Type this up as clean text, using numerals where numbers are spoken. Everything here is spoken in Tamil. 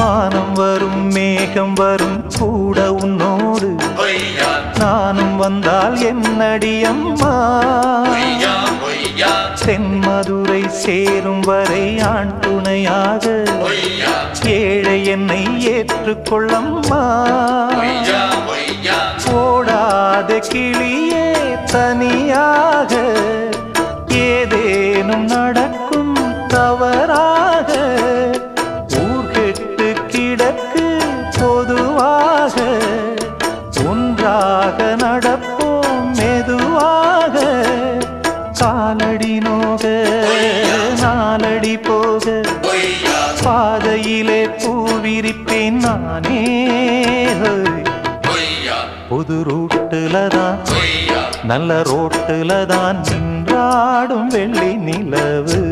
வானம் வரும் மேகம் வரும் கூட உன்னோடு நானும் வந்தால் என்னடி அம்மா தென்மதுரை சேரும் வரை ஆண் துணையாக ஏழை என்னை ஏற்றுக்கொள்ளம்மா ஓடாத கிளியே தனியாக ஏதேனும் நடக்கும் தவறாக ஊர்கெட்டு கிடக்கு பொதுவாக ஒன்றாக நடப்போம் மெதுவாக காலடி நோக நாலடி போக பாதையிலே பூவிரிப்பேன் நானே புது ரூட்டுல தான் நல்ல ரோட்டுல தான் நின்றாடும் வெள்ளி நிலவு